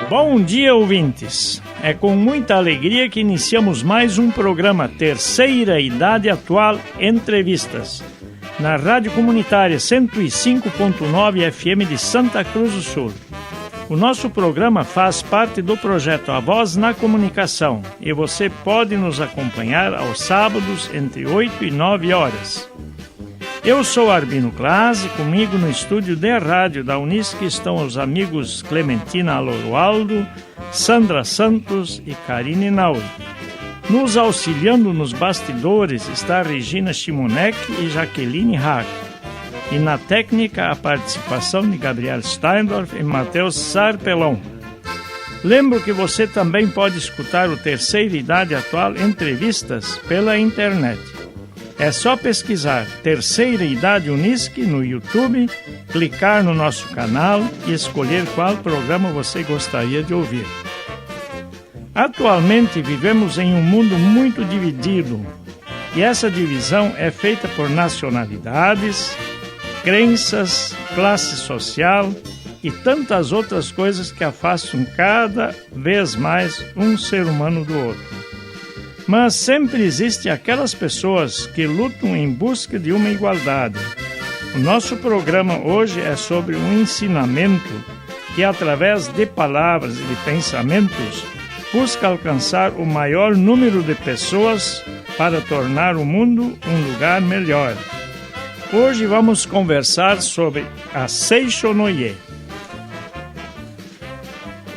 Bom dia, ouvintes! É com muita alegria que iniciamos mais um programa Terceira Idade Atual Entrevistas, na Rádio Comunitária 105.9 FM de Santa Cruz do Sul. O nosso programa faz parte do projeto A Voz na Comunicação e você pode nos acompanhar aos sábados entre 8 e 9 horas. Eu sou Arbino Claas e comigo no estúdio de rádio da Unisc estão os amigos Clementina Aloroaldo, Sandra Santos e Karine Naui. Nos auxiliando nos bastidores está Regina Chimonek e Jaqueline Hack. E na técnica a participação de Gabriel Steindorf e Matheus Sarpelon. Lembro que você também pode escutar o Terceira Idade Atual Entrevistas pela internet. É só pesquisar Terceira Idade Unisc no YouTube, clicar no nosso canal e escolher qual programa você gostaria de ouvir. Atualmente vivemos em um mundo muito dividido e essa divisão é feita por nacionalidades, crenças, classe social e tantas outras coisas que afastam cada vez mais um ser humano do outro. Mas sempre existem aquelas pessoas que lutam em busca de uma igualdade. O nosso programa hoje é sobre um ensinamento que, através de palavras e de pensamentos, busca alcançar o maior número de pessoas para tornar o mundo um lugar melhor. Hoje vamos conversar sobre a Seishonoye.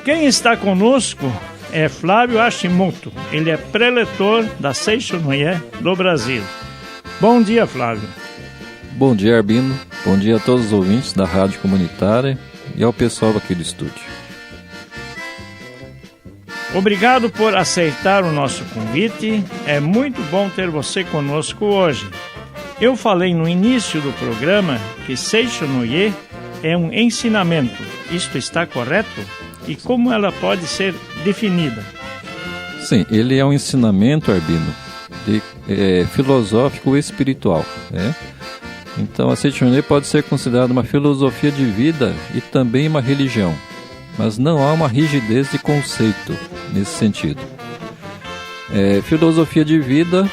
Quem está conosco é Flávio Hashimoto. Ele é preletor da Seishonoye do Brasil. Bom dia, Flávio. Bom dia, Arbino. Bom dia a todos os ouvintes da Rádio Comunitária e ao pessoal aqui do estúdio. Obrigado por aceitar o nosso convite. É muito bom ter você conosco hoje. Eu falei no início do programa que Seishonoye é um ensinamento. Isto está correto? E como ela pode ser definida? Sim, ele é um ensinamento, Arbino, filosófico e espiritual, né? Então a Seishonoye pode ser considerada uma filosofia de vida e também uma religião, mas não há uma rigidez de conceito nesse sentido. Filosofia de vida,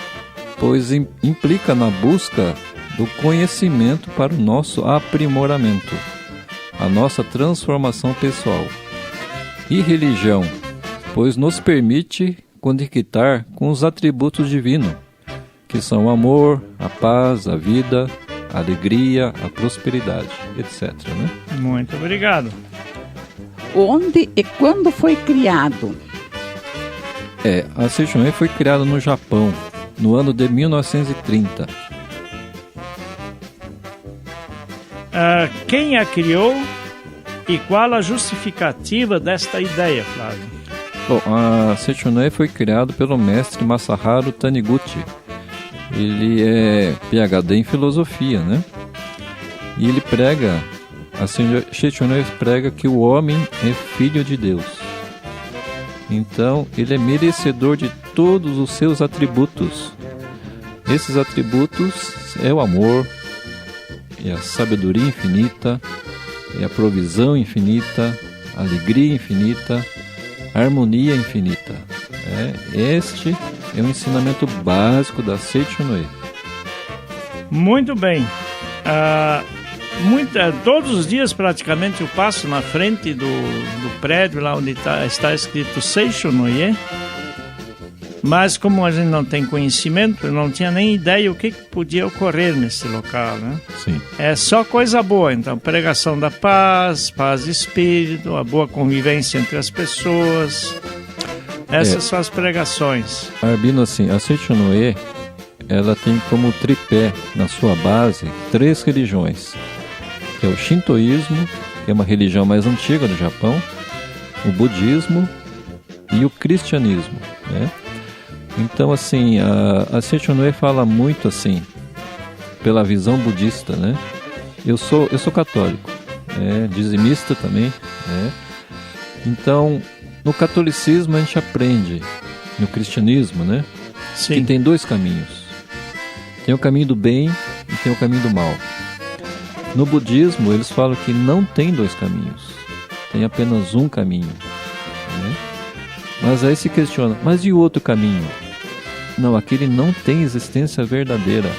pois implica na busca do conhecimento para o nosso aprimoramento, a nossa transformação pessoal. E religião, pois nos permite conectar com os atributos divinos, que são o amor, a paz, a vida, a alegria, a prosperidade, etc. Né? Muito obrigado. Onde e quando foi criado? A Seishonoye foi criada no Japão, no ano de 1930. Quem a criou e qual a justificativa desta ideia, Flávio? Bom, a Seishonoye foi criada pelo mestre Masaharu Taniguchi. Ele é PhD em filosofia, né? E ele prega, a Seishonoye prega que o homem é filho de Deus. Então, ele é merecedor de todos os seus atributos. Esses atributos é o amor, é a sabedoria infinita, é a provisão infinita, a alegria infinita, a harmonia infinita. Este é o ensinamento básico da Seishonoye. Muito bem. Todos os dias praticamente eu passo na frente do prédio lá onde está escrito Seishonoye, mas como a gente não tem conhecimento, eu não tinha nem ideia o que podia ocorrer nesse local, né? Sim. É só coisa boa, então, pregação da paz, paz de espírito, a boa convivência entre as pessoas. Essas são as pregações. Arbino, assim, a Seishonoye, ela tem como tripé, na sua base, 3 religiões, que é o Shintoísmo, que é uma religião mais antiga do Japão, o Budismo e o Cristianismo, né? Então, assim, a Seishonoye fala muito, assim, pela visão budista, né? Eu sou católico, dizimista também, né? Então, no catolicismo a gente aprende, no cristianismo, né? Sim. Que tem 2 caminhos. Tem o caminho do bem e tem o caminho do mal. No budismo, eles falam que não tem 2 caminhos, tem apenas um caminho. Mas aí se questiona, mas e o outro caminho? Não, aquele não tem existência verdadeira,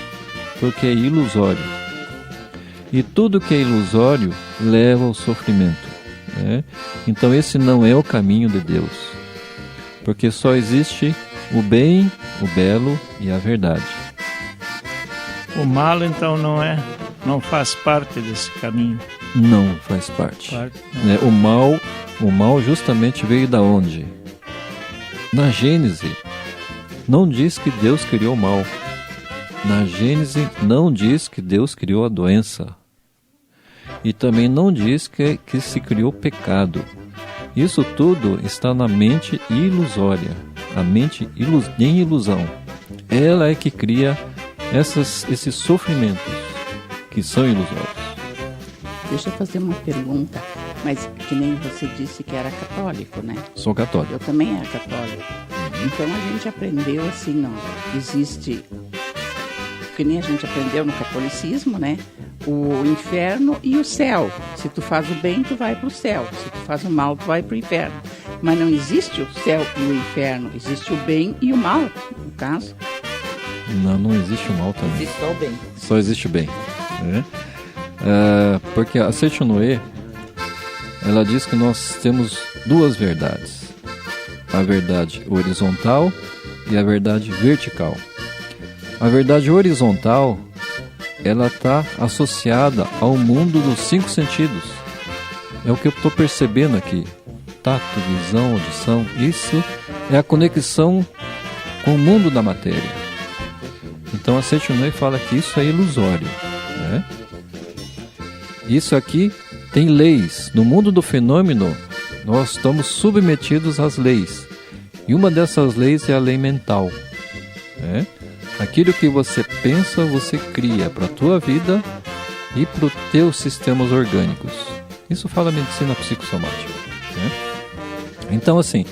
porque é ilusório. E tudo que é ilusório leva ao sofrimento, né? Então esse não é o caminho de Deus, porque só existe o bem, o belo e a verdade. O mal, então, não faz parte desse caminho. Não faz parte. O mal justamente veio da onde? Na Gênese, não diz que Deus criou o mal. Na Gênese, não diz que Deus criou a doença. E também não diz que se criou o pecado. Isso tudo está na mente ilusória. A mente em ilusão. Ela é que cria esses sofrimentos que são ilusórios. Deixa eu fazer uma pergunta, mas que nem você disse que era católico, né? Sou católico. Eu também era católico. Então a gente aprendeu assim, não, existe, que nem a gente aprendeu no catolicismo, né? O inferno e o céu. Se tu faz o bem, tu vai para o céu. Se tu faz o mal, tu vai para o inferno. Mas não existe o céu e o inferno. Existe o bem e o mal, no caso. Não existe o mal também. Existe só o bem. Só existe o bem, né? Porque a Seicho-no-e, ela diz que nós temos duas verdades. A verdade horizontal e a verdade vertical. A verdade horizontal, ela está associada ao mundo dos 5 sentidos. É o que eu estou percebendo aqui. Tato, visão, audição. Isso é a conexão com o mundo da matéria. Então a Seicho-no-e fala que isso é ilusório, né? Isso aqui tem leis. No mundo do fenômeno, nós estamos submetidos às leis. E uma dessas leis é a lei mental, né? Aquilo que você pensa, você cria para a tua vida e para os teus sistemas orgânicos. Isso fala a medicina psicossomática, né? Então, assim,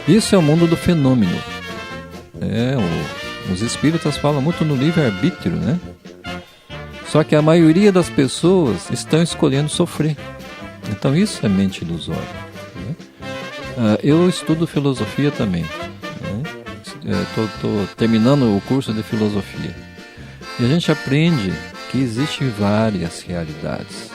isso é o mundo do fenômeno. Os espíritas falam muito no livre-arbítrio, né? Só que a maioria das pessoas estão escolhendo sofrer. Então isso é mente ilusória, né? Eu estudo filosofia também, né? Estou terminando o curso de filosofia. E a gente aprende que existem várias realidades.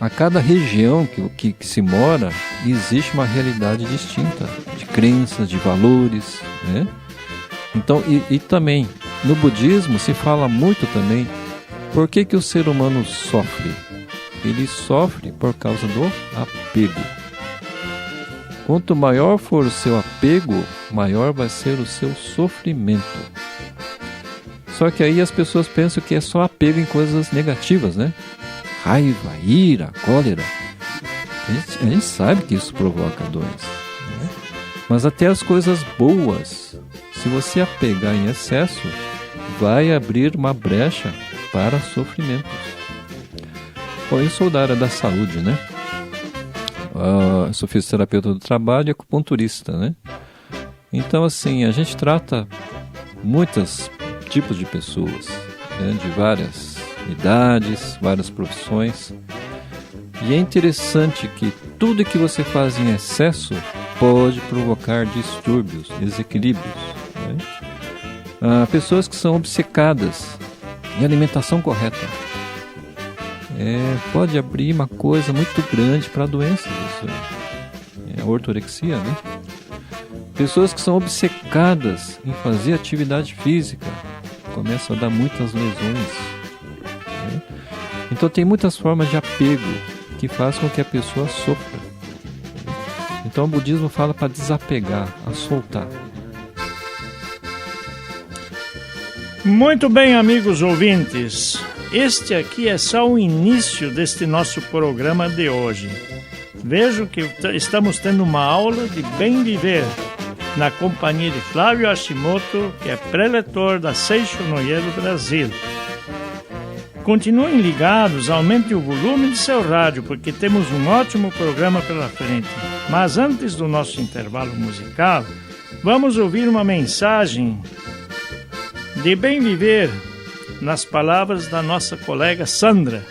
A cada região que se mora, existe uma realidade distinta, de crenças, de valores, né? Então, e também, no budismo se fala muito também, por que o ser humano sofre? Ele sofre por causa do apego. Quanto maior for o seu apego, maior vai ser o seu sofrimento. Só que aí as pessoas pensam que é só apego em coisas negativas, né? Raiva, ira, cólera. A gente sabe que isso provoca doença, né? Mas até as coisas boas, se você apegar em excesso, vai abrir uma brecha para sofrimentos. Bom, eu sou da área da saúde, né? Sou fisioterapeuta do trabalho e acupunturista, né? Então, assim, a gente trata muitos tipos de pessoas, né? De várias idades, várias profissões. E é interessante que tudo que você faz em excesso pode provocar distúrbios, desequilíbrios, né? Pessoas que são obcecadas em alimentação correta. Pode abrir uma coisa muito grande para doenças. Isso é a ortorexia, né? Pessoas que são obcecadas em fazer atividade física começam a dar muitas lesões, né? Então tem muitas formas de apego que faz com que a pessoa sofra. Então o budismo fala para desapegar, a soltar. Muito bem, amigos ouvintes. Este aqui é só o início deste nosso programa de hoje. Vejo que estamos tendo uma aula de bem viver na companhia de Flávio Hashimoto, que é preletor da Seicho-no-e do Brasil. Continuem ligados, aumente o volume de seu rádio, porque temos um ótimo programa pela frente. Mas antes do nosso intervalo musical, vamos ouvir uma mensagem de bem viver nas palavras da nossa colega Sandra.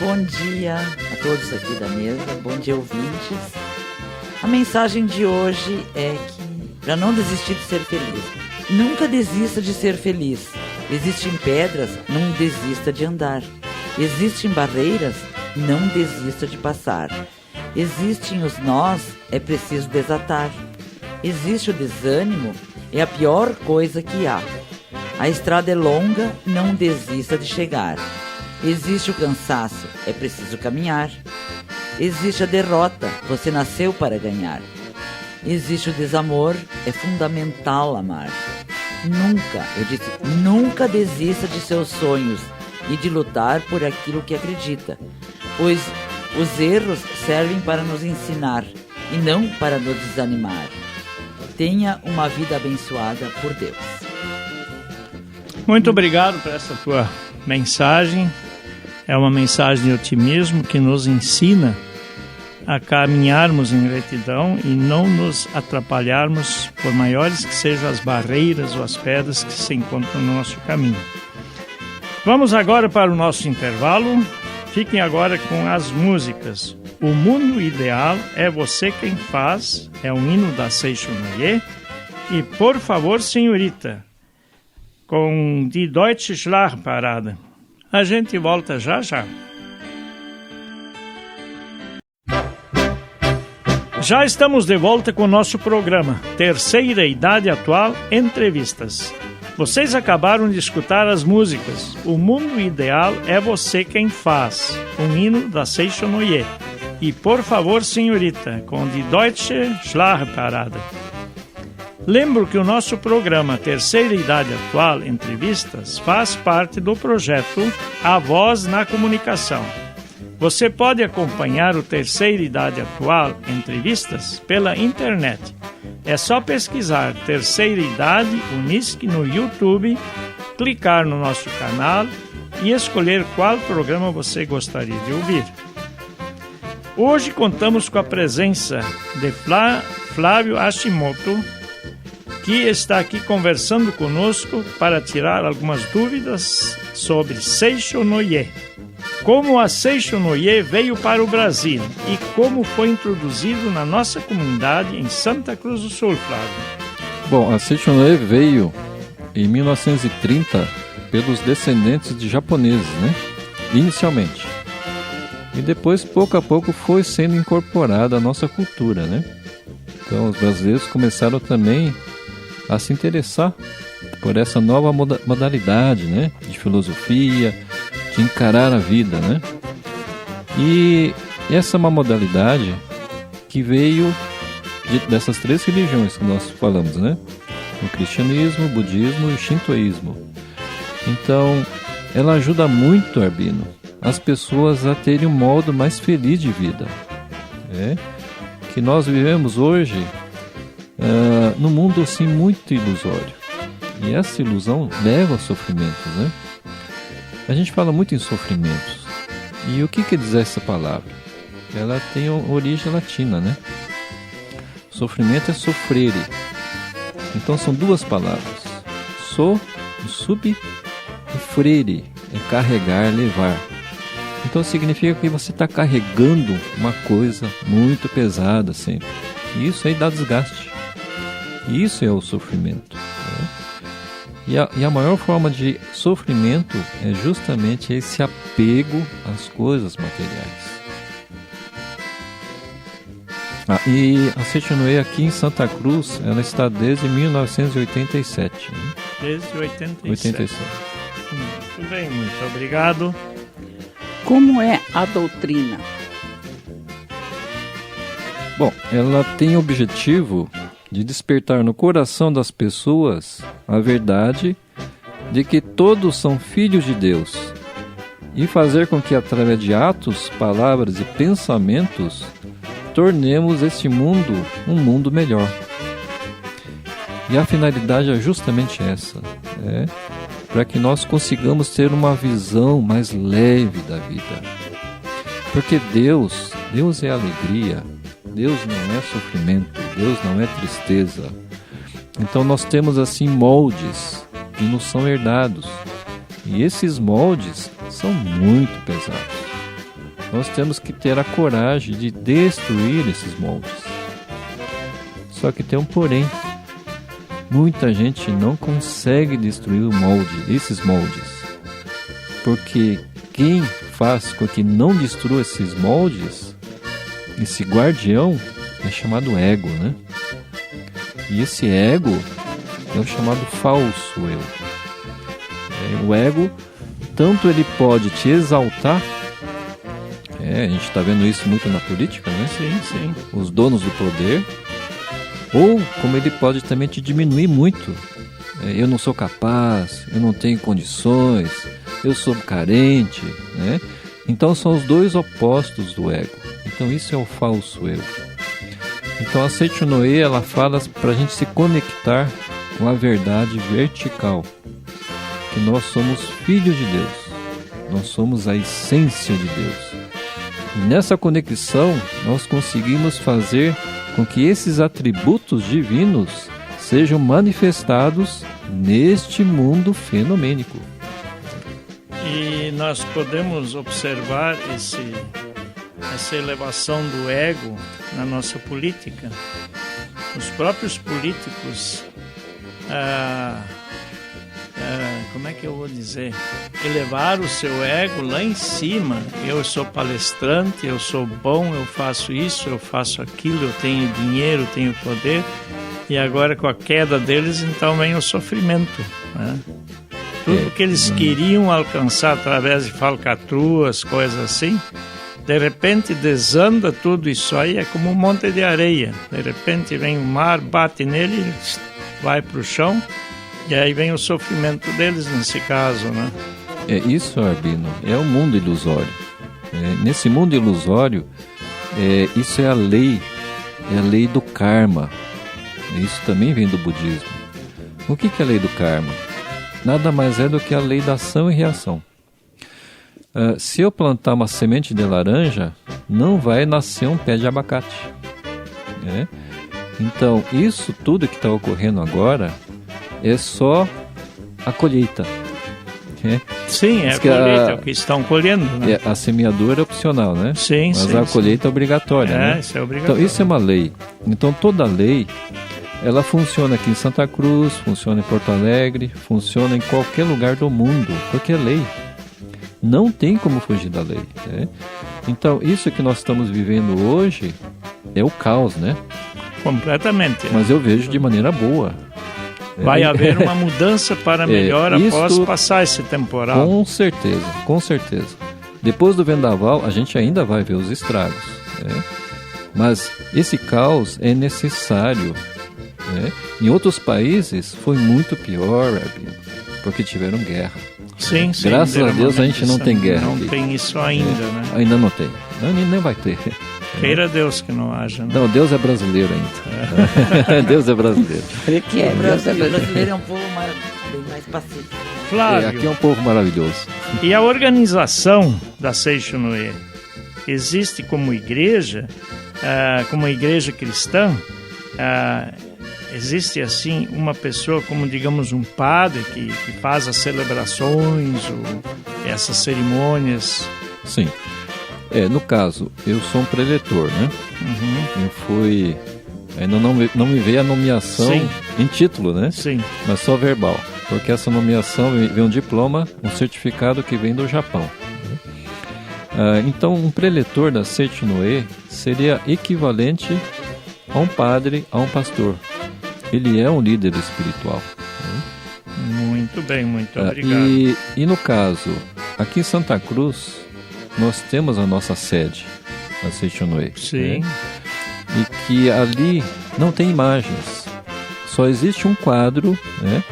Bom dia a todos aqui da mesa, bom dia ouvintes. A mensagem de hoje é que, para não desistir de ser feliz, nunca desista de ser feliz. Existem pedras, não desista de andar. Existem barreiras, não desista de passar. Existem os nós, é preciso desatar. Existe o desânimo, é a pior coisa que há. A estrada é longa, não desista de chegar. Existe o cansaço, é preciso caminhar. Existe a derrota, você nasceu para ganhar. Existe o desamor, é fundamental amar. Nunca desista de seus sonhos e de lutar por aquilo que acredita, pois os erros servem para nos ensinar e não para nos desanimar. Tenha uma vida abençoada por Deus. Muito obrigado por essa tua mensagem. É uma mensagem de otimismo que nos ensina a caminharmos em retidão e não nos atrapalharmos, por maiores que sejam as barreiras ou as pedras que se encontram no nosso caminho. Vamos agora para o nosso intervalo. Fiquem agora com as músicas. O Mundo Ideal é Você Quem Faz, é um hino da Seixo Noye. E Por Favor, Senhorita, com Die Deutsche Schlagparade. A gente volta já já. Já estamos de volta com o nosso programa Terceira Idade Atual Entrevistas. Vocês acabaram de escutar as músicas O Mundo Ideal é Você Quem Faz, um hino da Seixo Noye, e Por Favor, Senhorita, com Die Deutsche Schlagparade. Lembro que o nosso programa Terceira Idade Atual Entrevistas faz parte do projeto A Voz na Comunicação. Você pode acompanhar o Terceira Idade Atual Entrevistas pela internet. É só pesquisar Terceira Idade Unisc no YouTube, clicar no nosso canal e escolher qual programa você gostaria de ouvir. Hoje contamos com a presença de Flávio Hashimoto, que está aqui conversando conosco para tirar algumas dúvidas sobre Seixo Noye. Como a Seixo Noye veio para o Brasil e como foi introduzido na nossa comunidade em Santa Cruz do Sul, Flávio? Bom, a Seixo Noye veio em 1930 pelos descendentes de japoneses, né? Inicialmente. E depois, pouco a pouco, foi sendo incorporada à nossa cultura, né? Então, os brasileiros começaram também a se interessar por essa nova modalidade, né? De filosofia, de encarar a vida, né? E essa é uma modalidade que veio dessas três religiões que nós falamos, né? O cristianismo, o budismo e o shintoísmo. Então, ela ajuda muito, Arbino, as pessoas a terem um modo mais feliz de vida. Que nós vivemos hoje num mundo assim muito ilusório. E essa ilusão leva ao sofrimento, né? A gente fala muito em sofrimentos. E o que quer dizer essa palavra? Ela tem origem latina, né? Sofrimento é sofrere. Então são duas palavras. Sub e frere. É carregar, levar. Então significa que você está carregando uma coisa muito pesada sempre. E isso aí dá desgaste. E isso é o sofrimento. Né? E a maior forma de sofrimento é justamente esse apego às coisas materiais. E a Seixo Noye aqui em Santa Cruz, ela está desde 1987. Né? Desde 87. 87. Muito bem, muito obrigado. Como é a doutrina? Bom, ela tem o objetivo de despertar no coração das pessoas a verdade de que todos são filhos de Deus e fazer com que, através de atos, palavras e pensamentos, tornemos este mundo um mundo melhor. E a finalidade é justamente essa, para que nós consigamos ter uma visão mais leve da vida. Porque Deus é alegria, Deus não é sofrimento, Deus não é tristeza. Então nós temos assim moldes que nos são herdados. E esses moldes são muito pesados. Nós temos que ter a coragem de destruir esses moldes. Só que tem um porém. Muita gente não consegue destruir o molde, esses moldes. Porque quem faz com que não destrua esses moldes, esse guardião, é chamado ego, né? E esse ego é o chamado falso eu. O ego, tanto ele pode te exaltar, a gente está vendo isso muito na política, né? Sim, sim. Os donos do poder, ou como ele pode também te diminuir muito. Eu não sou capaz, eu não tenho condições, eu sou carente, né? Então são os dois opostos do ego. Então isso é o falso eu. Então a Seicho Noe, ela fala para a gente se conectar com a verdade vertical, que nós somos filhos de Deus, nós somos a essência de Deus. E nessa conexão nós conseguimos fazer com que esses atributos divinos sejam manifestados neste mundo fenomênico. E nós podemos observar essa elevação do ego na nossa política. Os próprios políticos, como é que eu vou dizer? Elevar o seu ego lá em cima. Eu sou palestrante, eu sou bom, eu faço isso, eu faço aquilo, eu tenho dinheiro, eu tenho poder. E agora com a queda deles, então vem o sofrimento, né? Tudo que eles queriam alcançar através de falcatruas, coisas assim, de repente desanda tudo isso aí, é como um monte de areia. De repente vem o mar, bate nele, vai para o chão, e aí vem o sofrimento deles nesse caso, né? Isso, Arbino, é um mundo ilusório. Nesse mundo ilusório, isso é a lei do karma. Isso também vem do budismo. O que é a lei do karma? Nada mais é do que a lei da ação e reação. Se eu plantar uma semente de laranja, não vai nascer um pé de abacate. Então, isso tudo que está ocorrendo agora é só a colheita. Sim, é a colheita, é o que estão colhendo, né? A semeadura é opcional, né? Sim, mas sim, a colheita é obrigatória, né? Isso é obrigatório. Então, isso é uma lei. Então, toda lei, ela funciona aqui em Santa Cruz, funciona em Porto Alegre, funciona em qualquer lugar do mundo, porque é lei. Não tem como fugir da lei, né? Então, isso que nós estamos vivendo hoje é o caos, né? Completamente. Mas eu vejo de maneira boa. Vai haver uma mudança para melhor após passar esse temporal. Com certeza, com certeza. Depois do vendaval, a gente ainda vai ver os estragos, né? Mas esse caos é necessário, né? Em outros países foi muito pior, porque tiveram guerra. Sim, sim. Graças a Deus a gente não tem guerra. Não aqui. tem isso ainda, né? Ainda não tem. Nem vai ter. Queira Deus que não haja. Né? Não, Deus é brasileiro ainda. Deus é brasileiro. O brasileiro é um povo bem mais pacífico. Flávio, aqui é um povo maravilhoso. E a organização da Seicho Noe existe como igreja cristã? Existe assim uma pessoa como, digamos, um padre que faz as celebrações, essas cerimônias? Sim. No caso, eu sou um preletor, né? Uhum. Eu fui... Ainda não me veio a nomeação em título, né? Sim. Mas só verbal. Porque essa nomeação vem um diploma, um certificado que vem do Japão. Então, um preletor da Seicho Noe seria equivalente a um padre, a um pastor. Ele é um líder espiritual. Muito bem, muito obrigado. E no caso, aqui em Santa Cruz, nós temos a nossa sede, a Seicho Noe. Sim. Né? E que ali não tem imagens. Só existe um quadro, né,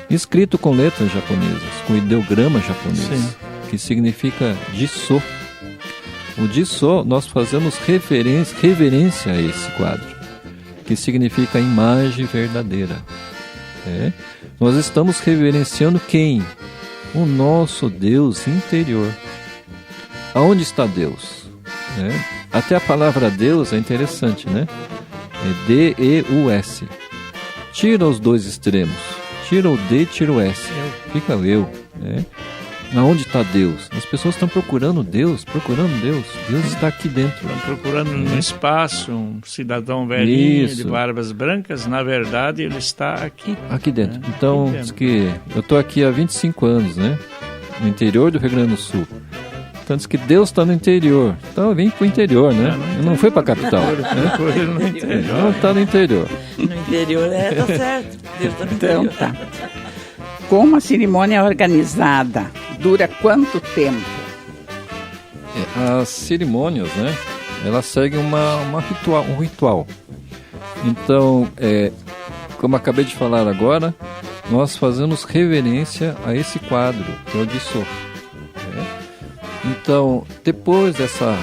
escrito com letras japonesas, com ideograma japonês, que significa Jisso. O Jisso, nós fazemos reverência a esse quadro, que significa imagem verdadeira. Nós estamos reverenciando quem? O nosso Deus interior. Aonde está Deus? Até a palavra Deus é interessante, né? É D-E-U-S. Tira os dois extremos. Tira o D, tira o S. Fica o eu. Aonde está Deus? As pessoas estão procurando Deus. Deus está aqui dentro. Estão procurando no espaço um cidadão velhinho de barbas brancas. Na verdade, ele está aqui. Aqui dentro. Então, aqui dentro. Diz que eu estou aqui há 25 anos, né? No interior do Rio Grande do Sul. Então diz que Deus está no interior. Então eu vim para o interior, né? Eu não fui para a capital. Né? Não está no interior. No interior, tá certo. Deus está no Então interior. tá. Como a cerimônia é organizada? Dura quanto tempo? As cerimônias, né? Elas seguem um ritual. Então, como acabei de falar agora, nós fazemos reverência a esse quadro, que é o de Sô. Então, depois dessa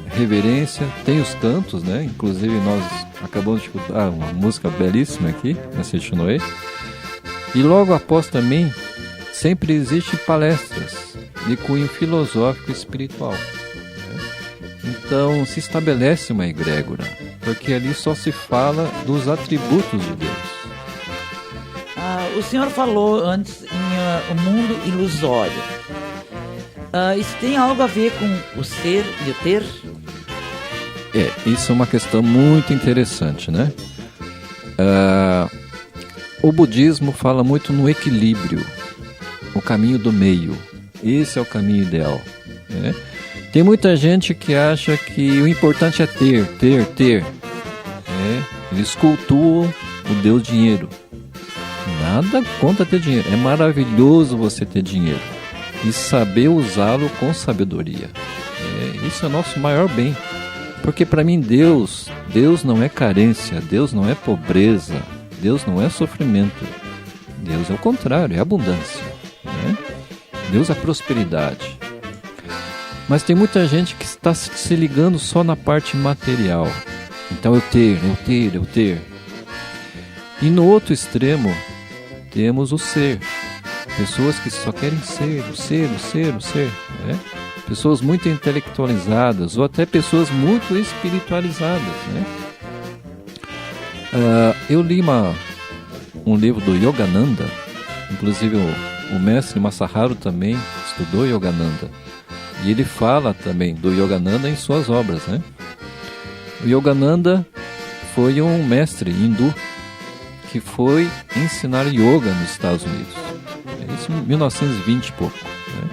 reverência, tem os cantos, né? Inclusive, nós acabamos de escutar uma música belíssima aqui, na Seixonoe. E logo após também, sempre existem palestras de cunho filosófico e espiritual. Então, se estabelece uma egrégora, porque ali só se fala dos atributos de Deus. O senhor falou antes em o mundo ilusório. Isso tem algo a ver com o ser e o ter? Isso é uma questão muito interessante, né? O budismo fala muito no equilíbrio, o caminho do meio. Esse é o caminho ideal, né? Tem muita gente que acha que o importante é ter. Eles cultuam o Deus dinheiro. Nada contra ter dinheiro. É maravilhoso você ter dinheiro e saber usá-lo com sabedoria. Isso é o nosso maior bem. Porque para mim Deus não é carência, Deus não é pobreza, Deus não é sofrimento. Deus é o contrário, é abundância, né? Deus é prosperidade. Mas tem muita gente que está se ligando só na parte material. Então eu ter. E no outro extremo temos o ser. Pessoas que só querem ser, o ser. Né? Pessoas muito intelectualizadas ou até pessoas muito espiritualizadas. Né? Eu li um livro do Yogananda, inclusive o mestre Masaharu também estudou Yogananda. E ele fala também do Yogananda em suas obras. Né? O Yogananda foi um mestre hindu que foi ensinar yoga nos Estados Unidos. Isso em 1920 e pouco. Né?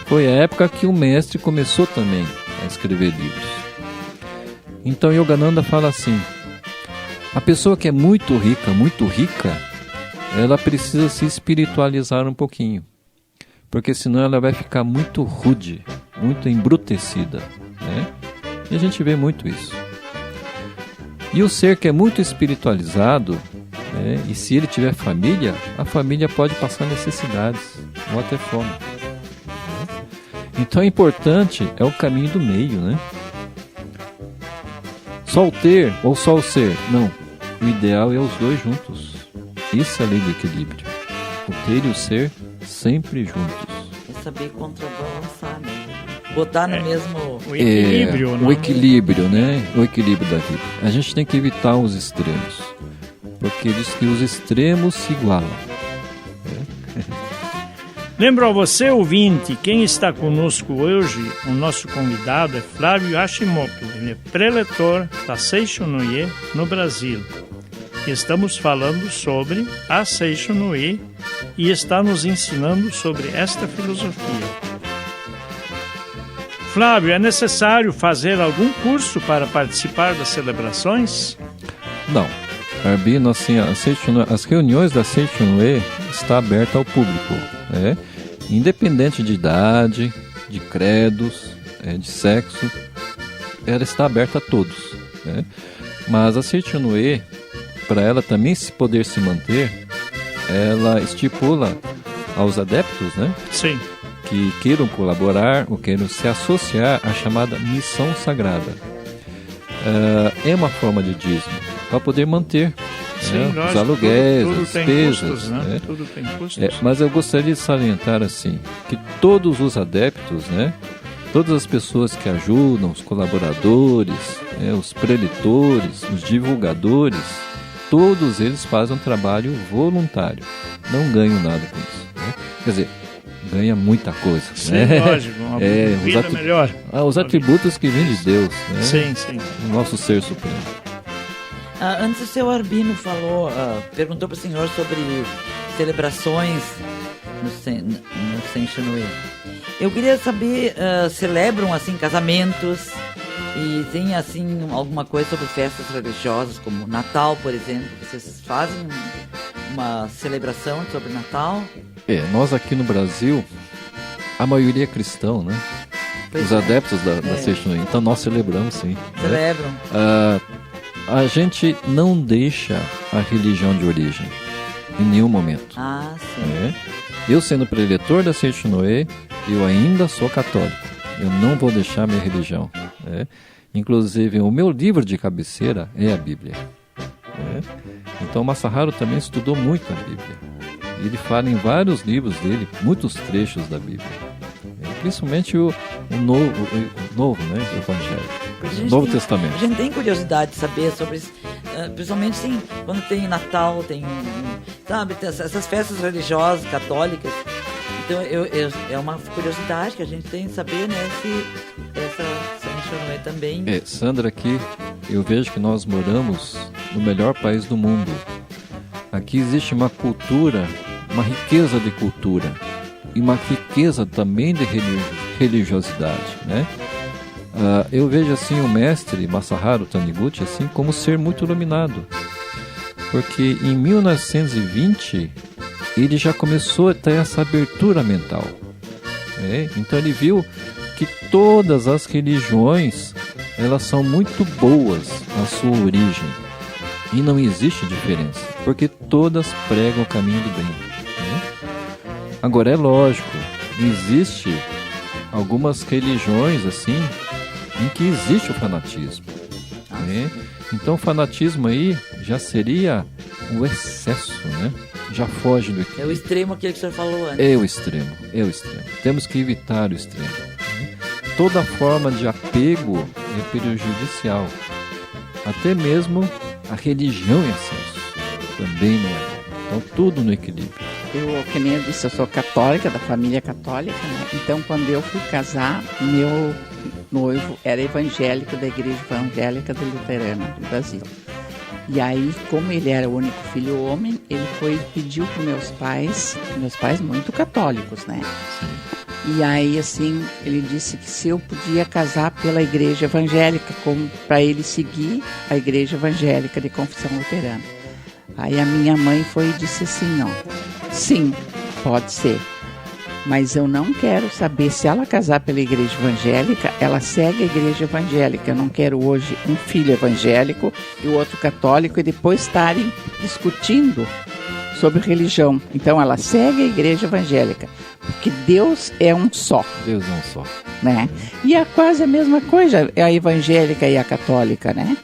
Foi a época que o mestre começou também a escrever livros. Então Yogananda fala assim: a pessoa que é muito rica, ela precisa se espiritualizar um pouquinho, porque senão ela vai ficar muito rude, muito embrutecida, né? E a gente vê muito isso. E o ser que é muito espiritualizado, e se ele tiver família, a família pode passar necessidades ou até fome. Então é importante, é o caminho do meio, né? Só o ter ou só o ser? Não, o ideal é os dois juntos. Isso é a lei do equilíbrio. O ter e o ser sempre juntos. É saber contrabalançar, né? Botar no mesmo... O equilíbrio, o equilíbrio, né? O equilíbrio da vida. A gente tem que evitar os extremos, porque diz que os extremos se igualam. Lembro a você, ouvinte, quem está conosco hoje, o nosso convidado é Flávio Hashimoto. Ele é preletor da Seixonoe no Brasil. Estamos falando sobre a Seixonoe e está nos ensinando sobre esta filosofia. Flávio, é necessário fazer algum curso para participar das celebrações? Não. Arbino, assim, as reuniões da Seixonoe estão abertas ao público, independente de idade, de credos, de sexo, ela está aberta a todos. Mas a Seixonoe, para ela também poder se manter, ela estipula aos adeptos, Sim. que queiram colaborar ou queiram se associar à chamada missão sagrada. É uma forma de dízimo, para poder manter os aluguéis, tudo as tem despesas. custos, né? Tudo tem custos. Mas eu gostaria de salientar assim, que todos os adeptos, todas as pessoas que ajudam, os colaboradores, os preletores, os divulgadores, todos eles fazem um trabalho voluntário, não ganham nada com isso. Quer dizer, ganha muita coisa. Sim, né? lógico, uma vida melhor. Os atributos que vêm de Deus, né? Sim, sim. O nosso ser supremo. Antes o seu Arbino perguntou para o senhor sobre celebrações no Senchenui. Eu queria saber, celebram assim casamentos e tem assim alguma coisa sobre festas religiosas, como Natal, por exemplo? Vocês fazem uma celebração sobre Natal? Nós aqui no Brasil, a maioria é cristão, né? Os adeptos da Senchenui. Então nós celebramos, sim. Celebram. Né? A gente não deixa a religião de origem em nenhum momento. Sim. Eu, sendo preletor da Senchenui, eu ainda sou católico. Eu não vou deixar minha religião. Inclusive, o meu livro de cabeceira é a Bíblia. Então, Masaharu também estudou muito a Bíblia. Ele fala em vários livros dele, muitos trechos da Bíblia. Principalmente o novo, né, o Evangelho, o Novo Testamento. A gente tem curiosidade de saber sobre isso, principalmente assim, quando tem Natal, tem, sabe, essas festas religiosas, católicas. Então é uma curiosidade que a gente tem de saber, né, se essa Senchenui também... Sandra, aqui eu vejo que nós moramos no melhor país do mundo. Aqui existe uma cultura, uma riqueza de cultura e uma riqueza também de religiosidade, né? Eu vejo assim o mestre Masaharu Taniguchi assim como ser muito iluminado, porque em 1920 ele já começou a ter essa abertura mental. Então ele viu que todas as religiões elas são muito boas na sua origem e não existe diferença, porque todas pregam o caminho do bem. Agora é lógico, existe algumas religiões assim em que existe o fanatismo. Então o fanatismo aí já seria o excesso, né? Já foge do equilíbrio. É o extremo aquele que o senhor falou antes. É o extremo. Temos que evitar o extremo. Toda forma de apego é prejudicial. Até mesmo a religião em excesso também não é. Então tudo no equilíbrio. Que nem eu disse, eu sou católica, da família católica, né? Então quando eu fui casar, meu noivo era evangélico da Igreja Evangélica do Luterano do Brasil. E aí, como ele era o único filho homem, ele pediu para meus pais muito católicos, né? Sim. E aí, assim, ele disse que se eu podia casar pela Igreja Evangélica, como para ele seguir a Igreja Evangélica de Confissão Luterana. Aí a minha mãe foi e disse assim, sim, pode ser, mas eu não quero saber se ela casar pela Igreja Evangélica, ela segue a Igreja Evangélica. Eu não quero hoje um filho evangélico e o outro católico e depois estarem discutindo sobre religião. Então ela segue a Igreja Evangélica, porque Deus é um só. Deus é um só. Né? E é quase a mesma coisa, a evangélica e a católica, né?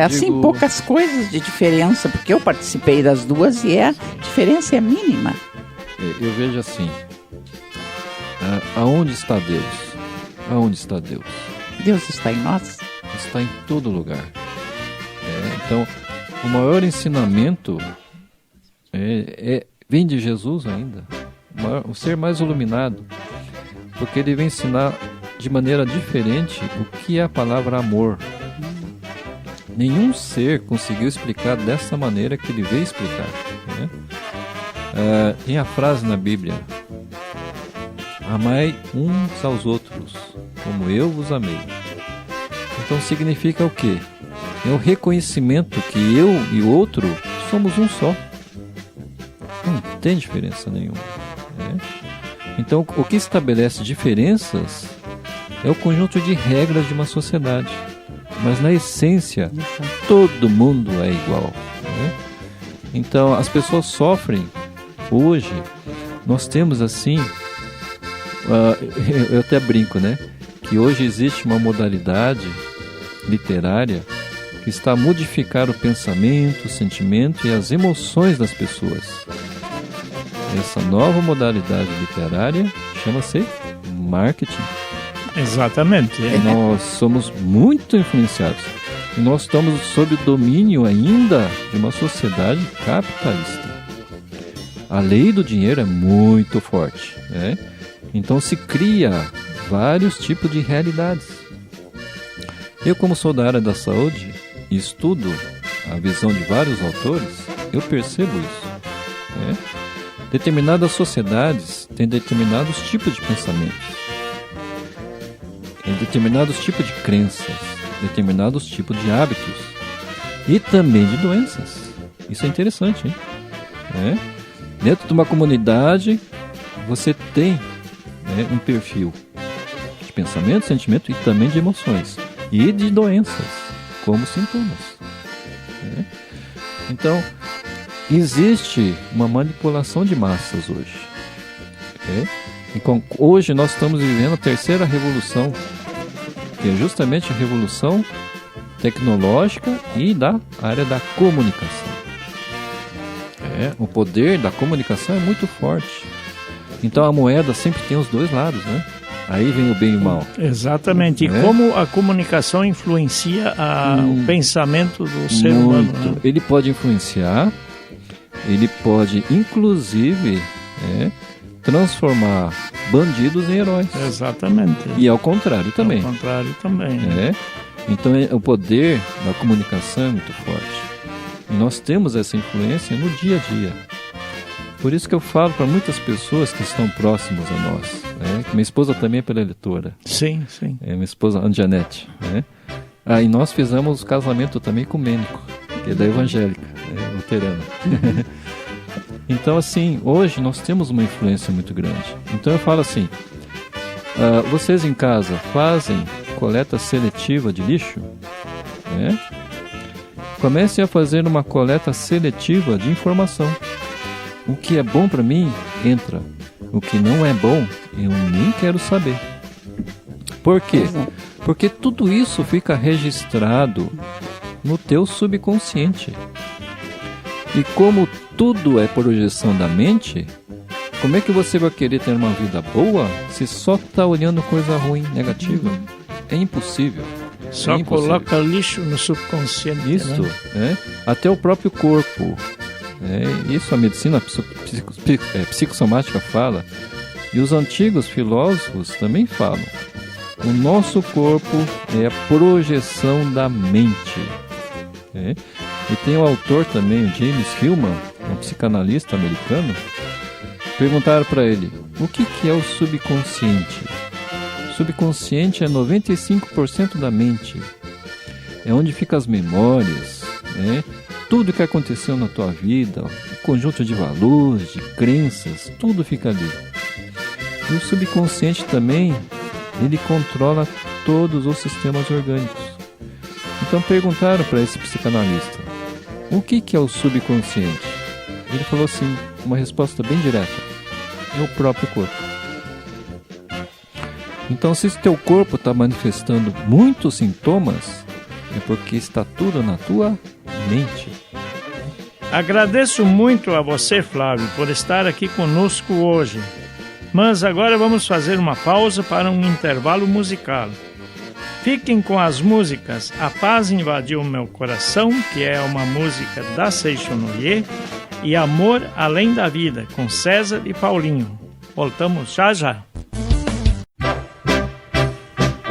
Assim, poucas coisas de diferença, porque eu participei das duas e a diferença é mínima. Eu vejo assim, aonde está Deus? Aonde está Deus? Deus está em nós? Está em todo lugar. Então, o maior ensinamento vem de Jesus ainda, o ser mais iluminado, porque ele vem ensinar de maneira diferente o que é a palavra amor. Nenhum ser conseguiu explicar dessa maneira que ele veio explicar. Né? Tem a frase na Bíblia: amai uns aos outros, como eu vos amei. Então significa o quê? É o reconhecimento que eu e o outro somos um só. Não tem diferença nenhuma. Né? Então o que estabelece diferenças é o conjunto de regras de uma sociedade. Mas na essência, todo mundo é igual. Né? Então as pessoas sofrem. Hoje, nós temos assim, eu até brinco, né? Que hoje existe uma modalidade literária que está a modificar o pensamento, o sentimento e as emoções das pessoas. Essa nova modalidade literária chama-se marketing. Exatamente. Nós somos muito influenciados. E nós estamos sob o domínio ainda de uma sociedade capitalista. a lei do dinheiro é muito forte, né? Então se cria vários tipos de realidades. Eu, como sou da área da saúde e estudo a visão de vários autores, eu percebo isso, né? Determinadas sociedades têm determinados tipos de pensamentos, determinados tipos de crenças, determinados tipos de hábitos e também de doenças. Isso é interessante, hein? Dentro de uma comunidade, você tem, né, um perfil de pensamento, sentimento e também de emoções e de doenças como sintomas, né? Então, existe uma manipulação de massas hoje. Então, hoje nós estamos vivendo a terceira revolução, que é justamente a revolução tecnológica e da área da comunicação. O poder da comunicação é muito forte. Então a moeda sempre tem os dois lados, né? Aí vem o bem e o mal. Exatamente. E como a comunicação influencia o pensamento do ser humano, né? Ele pode influenciar, ele pode inclusive transformar bandidos em heróis. Exatamente. E ao contrário também. Ao contrário também. Então o poder da comunicação é muito forte. E nós temos essa influência no dia a dia. Por isso que eu falo para muitas pessoas que estão próximas a nós, né? Minha esposa também é pela eleitora. Sim, sim. Minha esposa, Anjanete, né? E nós fizemos casamento também ecumênico, que é da evangélica, luterana. Então, assim, hoje nós temos uma influência muito grande. Então eu falo assim, vocês em casa fazem coleta seletiva de lixo? Comecem a fazer uma coleta seletiva de informação. O que é bom para mim, entra. O que não é bom, eu nem quero saber. Por quê? Porque tudo isso fica registrado no teu subconsciente. E como tudo é projeção da mente, como é que você vai querer ter uma vida boa se só está olhando coisa ruim, negativa? É impossível. Só coloca lixo no subconsciente. Isso, né? Até o próprio corpo. Isso a medicina psicossomática fala. E os antigos filósofos também falam. O nosso corpo é a projeção da mente. E tem o autor também, o James Hillman, um psicanalista americano. Perguntaram para ele, o que é o subconsciente? O subconsciente é 95% da mente. É onde ficam as memórias, tudo que aconteceu na tua vida, o conjunto de valores, de crenças, tudo fica ali. E o subconsciente também, ele controla todos os sistemas orgânicos. Então perguntaram para esse psicanalista, o que é o subconsciente? Ele falou assim, uma resposta bem direta, é o próprio corpo. Então se o teu corpo está manifestando muitos sintomas, é porque está tudo na tua mente. Agradeço muito a você, Flávio, por estar aqui conosco hoje. Mas agora vamos fazer uma pausa para um intervalo musical. Fiquem com as músicas A Paz Invadiu Meu Coração, que é uma música da Seixonoye, e Amor Além da Vida, com César e Paulinho. Voltamos já já.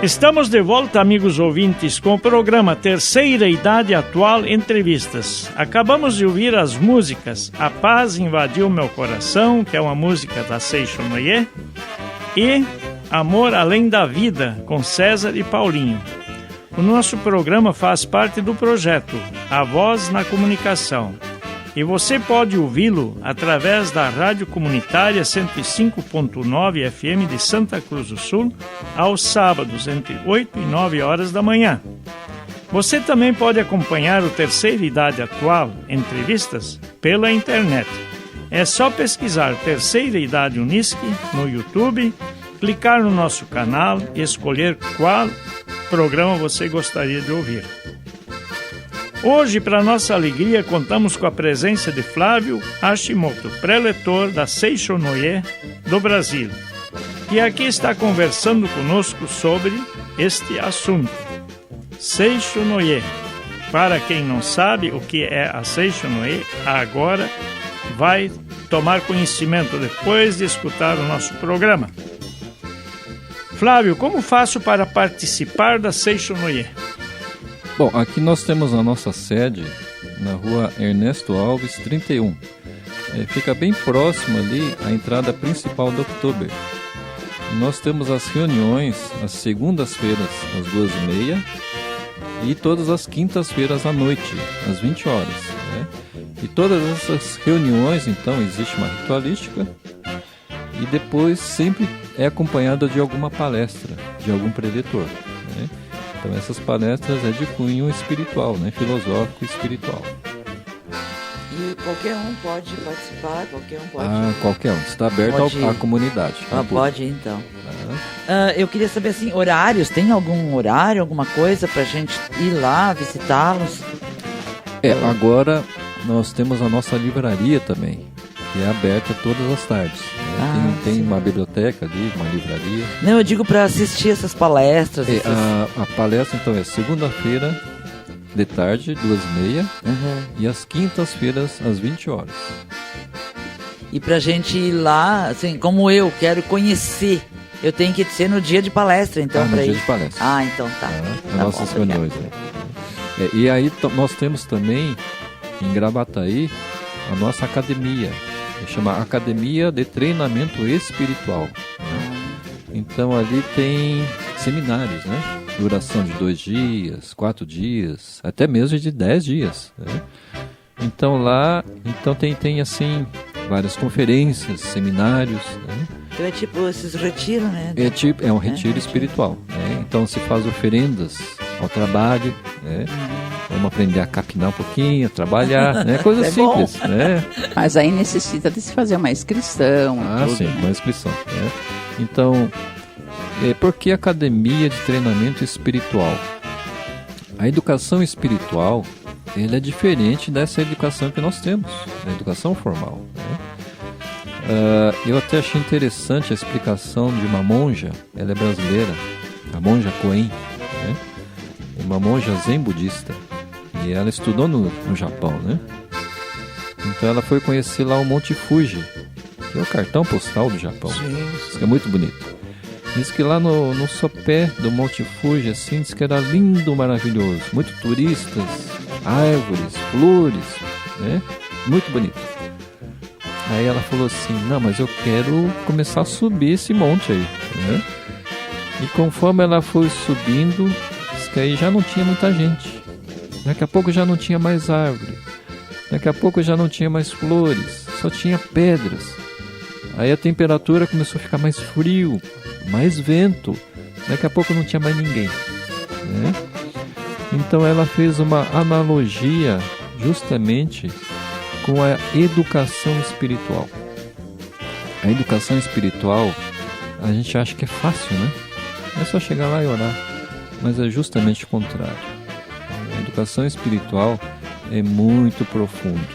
Estamos de volta, amigos ouvintes, com o programa Terceira Idade Atual Entrevistas. Acabamos de ouvir as músicas A Paz Invadiu Meu Coração, que é uma música da Seixonoye, e Amor Além da Vida, com César e Paulinho. O nosso programa faz parte do projeto A Voz na Comunicação. E você pode ouvi-lo através da Rádio Comunitária 105.9 FM de Santa Cruz do Sul, aos sábados, entre 8 e 9 horas da manhã. Você também pode acompanhar o Terceira Idade Atual Entrevistas pela internet. É só pesquisar Terceira Idade Unisque no YouTube, clicar no nosso canal e escolher qual programa você gostaria de ouvir. Hoje, para nossa alegria, contamos com a presença de Flávio Hashimoto, preletor da Seixonoye do Brasil, que aqui está conversando conosco sobre este assunto. Seixonoye. Para quem não sabe o que é a Seixonoye, agora vai tomar conhecimento depois de escutar o nosso programa. Flávio, como faço para participar da Seixonoye? Bom, aqui nós temos a nossa sede na rua Ernesto Alves, 31. Fica bem próximo ali à entrada principal do Oktober. Nós temos as reuniões às segundas-feiras, às 2h30, e todas as quintas-feiras à noite, às 20 horas. Né? E todas essas reuniões, então, existe uma ritualística, e depois sempre é acompanhada de alguma palestra, de algum preletor. Né? Então essas palestras é de cunho espiritual, né? Filosófico e espiritual. E qualquer um pode participar, qualquer um pode... Qualquer um, está aberto à comunidade. Pode ir, então. Eu queria saber, assim, horários, tem algum horário, alguma coisa pra gente ir lá, visitá-los? Agora nós temos a nossa livraria também, que é aberta todas as tardes. Né? Tem uma biblioteca ali, uma livraria. Não, eu digo para assistir essas palestras. A palestra, então, é segunda-feira de tarde, 2h30, e às quintas-feiras, às 20 horas. E pra gente ir lá, assim, como eu quero conhecer, eu tenho que ser no dia de palestra, então, no dia de palestra. Então tá. Nossas reuniões. E aí nós temos também, em Gravataí, a nossa academia, que chama Academia de Treinamento Espiritual. Então ali tem seminários, né? Duração de 2 dias, 4 dias, até mesmo de 10 dias. Né? Então lá tem assim várias conferências, seminários. Né? Então é tipo esses retiros, né? É um retiro espiritual. Né? Então se faz oferendas ao trabalho, né? Vamos aprender a capinar um pouquinho, a trabalhar, né? Coisa simples, né? Mas aí necessita de se fazer uma inscrição. Sim, né? Uma inscrição. Né? Então, por que academia de treinamento espiritual? A educação espiritual, ela é diferente dessa educação que nós temos, a educação formal. Né? Eu até achei interessante a explicação de uma monja, ela é brasileira, a monja Koen, né? Uma monja zen budista, e ela estudou no Japão, né? Então ela foi conhecer lá o Monte Fuji, que é o cartão postal do Japão. Isso que é muito bonito. Diz que lá no sopé do Monte Fuji, assim, diz que era lindo, maravilhoso. Muito turistas, árvores, flores, né? Muito bonito. Aí ela falou assim, não, mas eu quero começar a subir esse monte aí, né? E conforme ela foi subindo, diz que aí já não tinha muita gente. Daqui a pouco já não tinha mais árvore. Daqui a pouco já não tinha mais flores, só tinha pedras. Aí a temperatura começou a ficar mais frio, mais vento. Daqui a pouco não tinha mais ninguém. Né? Então ela fez uma analogia justamente com a educação espiritual. A educação espiritual, a gente acha que é fácil, né? É só chegar lá e orar. Mas é justamente o contrário. A educação espiritual é muito profundo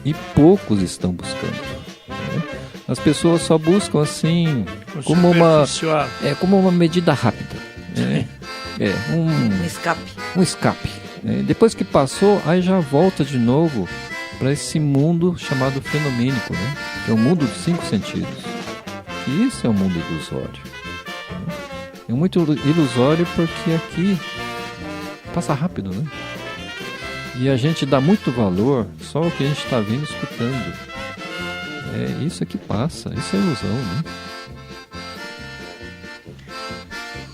e poucos estão buscando. Né? As pessoas só buscam assim como uma medida rápida. Né? Um escape. Um escape. Depois que passou, aí já volta de novo para esse mundo chamado fenomênico, né? Que é o mundo dos 5 sentidos. E isso é um mundo ilusório. É muito ilusório porque aqui passa rápido, né? E a gente dá muito valor só ao que a gente está vendo e escutando. Isso é que passa, isso é ilusão, né?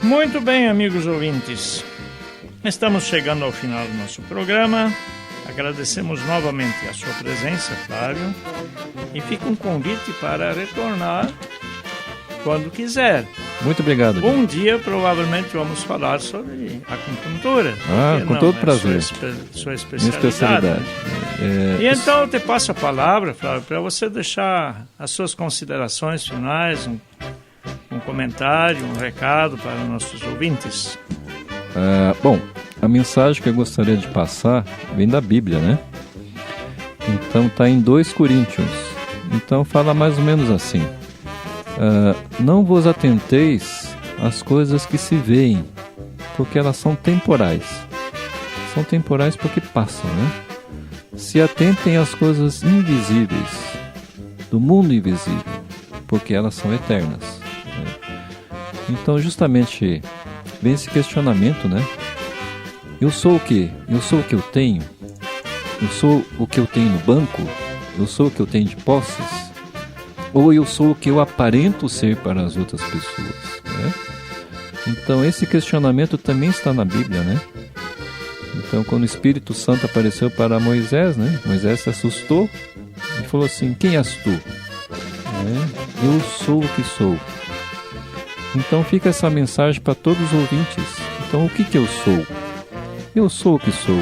Muito bem, amigos ouvintes. Estamos chegando ao final do nosso programa. Agradecemos novamente a sua presença, Flávio. E fica um convite para retornar quando quiser. Muito obrigado. Um dia, provavelmente, vamos falar sobre acupuntura. Com todo prazer. Sua especialidade. Minha especialidade. E então eu te passo a palavra, Flávio, para você deixar as suas considerações finais, um comentário, um recado para nossos ouvintes. Bom, a mensagem que eu gostaria de passar vem da Bíblia, né? Então está em 2 Coríntios. Então fala mais ou menos assim. Não vos atenteis às coisas que se veem, porque elas são temporais. São temporais porque passam, né? Se atentem às coisas invisíveis, do mundo invisível, porque elas são eternas, né? Então, justamente, vem esse questionamento, né? Eu sou o quê? Eu sou o que eu tenho? Eu sou o que eu tenho no banco? Eu sou o que eu tenho de posses? Ou eu sou o que eu aparento ser para as outras pessoas, né? Então, esse questionamento também está na Bíblia, né? Então, quando o Espírito Santo apareceu para Moisés, né? Moisés se assustou e falou assim: quem és tu? Eu sou o que sou. Então, fica essa mensagem para todos os ouvintes. Então, o que eu sou? Eu sou o que sou,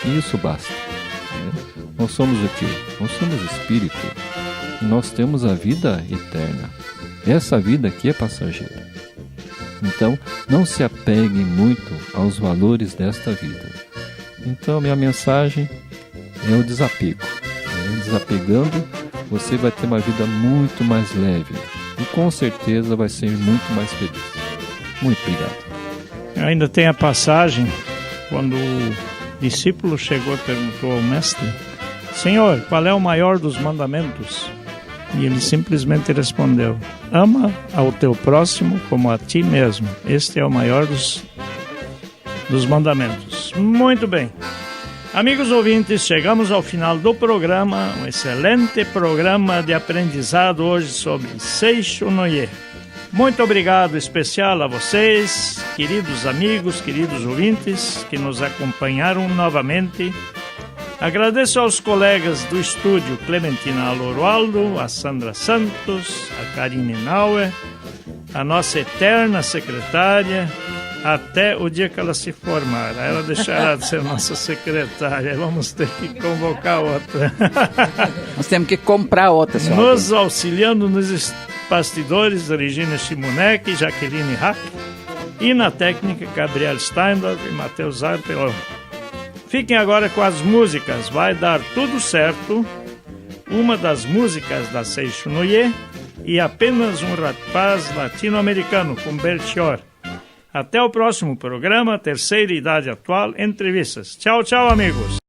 e isso basta, né? Nós somos o quê? Nós somos Espírito. Nós temos a vida eterna. Essa vida aqui é passageira. Então, não se apeguem muito aos valores desta vida. Então, minha mensagem é o desapego. Desapegando, você vai ter uma vida muito mais leve e com certeza vai ser muito mais feliz. Muito obrigado. Ainda tem a passagem quando o discípulo chegou e perguntou ao mestre: Senhor, qual é o maior dos mandamentos? E ele simplesmente respondeu: ama ao teu próximo como a ti mesmo. Este é o maior dos mandamentos. Muito bem. Amigos ouvintes, chegamos ao final do programa, um excelente programa de aprendizado hoje sobre Seixo Noye. Muito obrigado especial a vocês, queridos amigos, queridos ouvintes, que nos acompanharam novamente. Agradeço aos colegas do estúdio Clementina Aloroaldo, a Sandra Santos, a Karine Nauer, a nossa eterna secretária, até o dia que ela se formar. Ela deixará de ser nossa secretária. Vamos ter que convocar outra. Nós temos que comprar outra, senhora. Nos auxiliando nos bastidores, Regina Simonek, Jaqueline Hack, e na técnica, Gabriel Steindorf e Matheus Arpelon. Fiquem agora com as músicas Vai Dar Tudo Certo, uma das músicas da Seixo Noye, e Apenas um Rapaz Latino-Americano, com Belchior. Até o próximo programa, Terceira Idade Atual, Entrevistas. Tchau, tchau, amigos.